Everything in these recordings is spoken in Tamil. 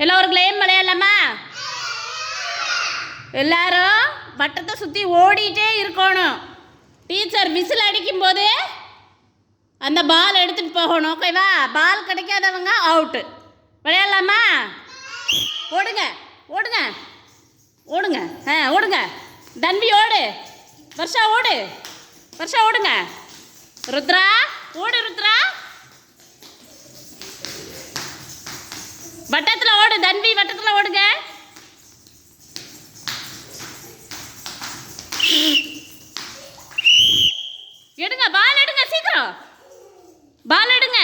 எல்லோருக்குள்ளேயும் விளையாடலாமா? எல்லாரும் வட்டத்தை சுற்றி ஓடிட்டே இருக்கணும். டீச்சர் விசில் அடிக்கும்போது அந்த பால் எடுத்துகிட்டு போகணும். ஓகேவா? பால் கிடைக்காதவங்க அவுட்டு. விளையாடலாமா? ஓடுங்க ஓடுங்க ஓடுங்க ஓடுங்க. தன்வி ஓடு. வர்ஷா ஓடு. வர்ஷா ஓடுங்க. ருத்ரா ஓடு. ருத்ரா வட்டத்தில் ஓடு. தன்வி வட்டத்தில் ஓடுங்க. எடுங்க பால் எடுங்க. சீக்கிரம் பால் எடுங்க.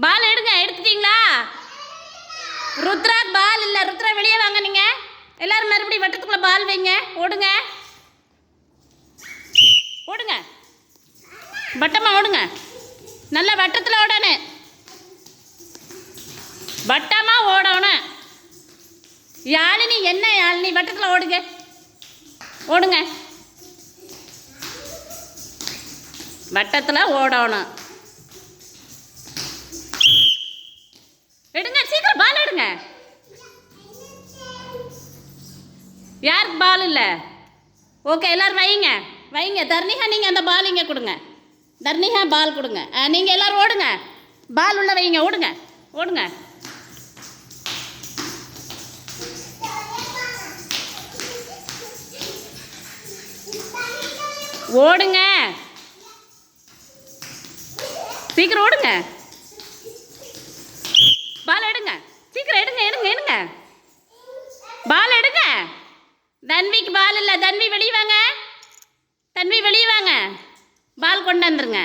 பால் எடுங்க. எடுத்துட்டீங்களா? ருத்ரா பால் இல்லை. ருத்ரா வெளியே வாங்க. நீங்கள் எல்லாரும் மறுபடியும் வட்டத்துக்குள்ளே பால் வைங்க. ஓடுங்க ஓடுங்க. வட்டமாக ஓடுங்க. நல்லா வட்டத்தில் ஓடணும். வட்டமாக ஓடணும். யாழினி என்ன யாழினி வட்டத்தில் ஓடுங்க. ஓடுங்க. வட்டத்தில் ஓடணும். எடுங்க சீக்கிரம் பால் எடுங்க. யாருக்கு பால் இல்லை? ஓகே எல்லாரும் வைங்க வைங்க. தர்ணிகா நீங்கள் அந்த பால் இங்கே கொடுங்க. தர்ணிகா பால் கொடுங்க. நீங்கள் எல்லோரும் ஓடுங்க. பால் உள்ள வைங்க. ஓடுங்க ஓடுங்க. ஓடுங்க சீக்கிரம் ஓடுங்க. பால் எடுங்க. சீக்கிரம் எடுங்க எடுங்க எடுங்க. பால் எடுங்க. தன்விக்கு பால் இல்லை. தன்வி வெளியே வாங்க. தன்வி வெளியே வாங்க. பால் கொண்டாந்துருங்க.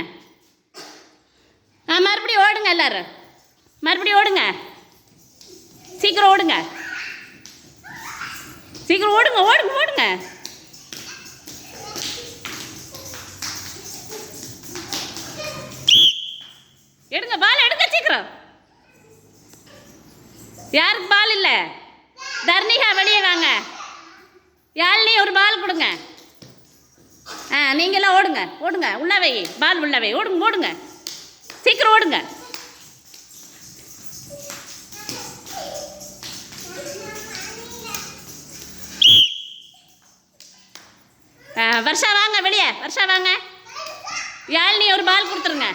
மறுபடியும் ஓடுங்க. எல்லாரும் மறுபடியும் ஓடுங்க. சீக்கிரம் ஓடுங்க. சீக்கிரம் ஓடுங்க ஓடுங்க ஓடுங்க. எடுங்க பால் எடுங்க சீக்கிரம். யாருக்கு பால் இல்லை? தர்ணிகா வெளியே வாங்க. யாழினி ஒரு பால் கொடுங்க. நீங்களாம் ஓடுங்க ஓடுங்க. உள்ளவை பால் உள்ளவை. ஓடுங்க ஓடுங்க. சீக்கிரம் ஓடுங்க. வர்ஷா வாங்க வெளியே. வர்ஷா வாங்க. யாழினி ஒரு பால் கொடுத்துருங்க.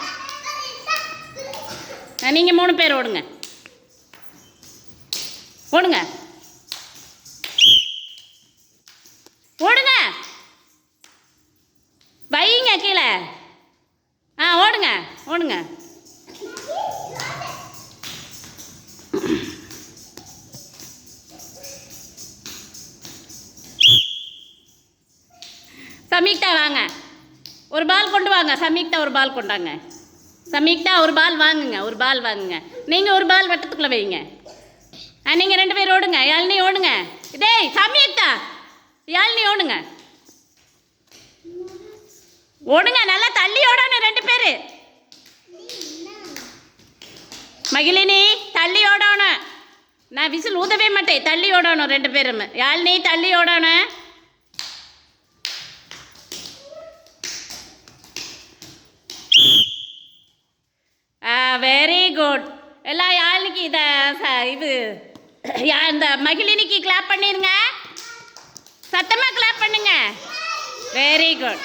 நீங்கள் 3 பேர் ஓடுங்க ஓடுங்க ஓடுங்க. வைங்க கீழே. ஓடுங்க ஓடுங்க. சமீக்தா வாங்க. ஒரு பால் கொண்டு வாங்க. சமீக்தா ஒரு பால் கொண்டாங்க. சமீக்தா ஒரு பால் வாங்குங்க. ஒரு பால் வாங்குங்க. நீங்கள் ஒரு பால் வட்டத்துக்குள்ளே வைங்க. நீங்கள் 2 பேர் ஓடுங்க. யாழினி ஓடுங்க. டேய் சமீக்தா யாழினி ஓடுங்க ஓடுங்க. நல்லா தள்ளி ஓடணும் 2 பேர். மகிழினி தள்ளி ஓடணும். நான் விசில் ஊதவே மாட்டேன். தள்ளி ஓடணும் 2 பேரும். யாழினி தள்ளி ஓடணும். Very good. எல்லாம் யாழினிக்கு இது இந்த மகிழினிக்கு கிளாப் பண்ணிடுங்க. சத்தமாக கிளாப் பண்ணுங்க. Very good.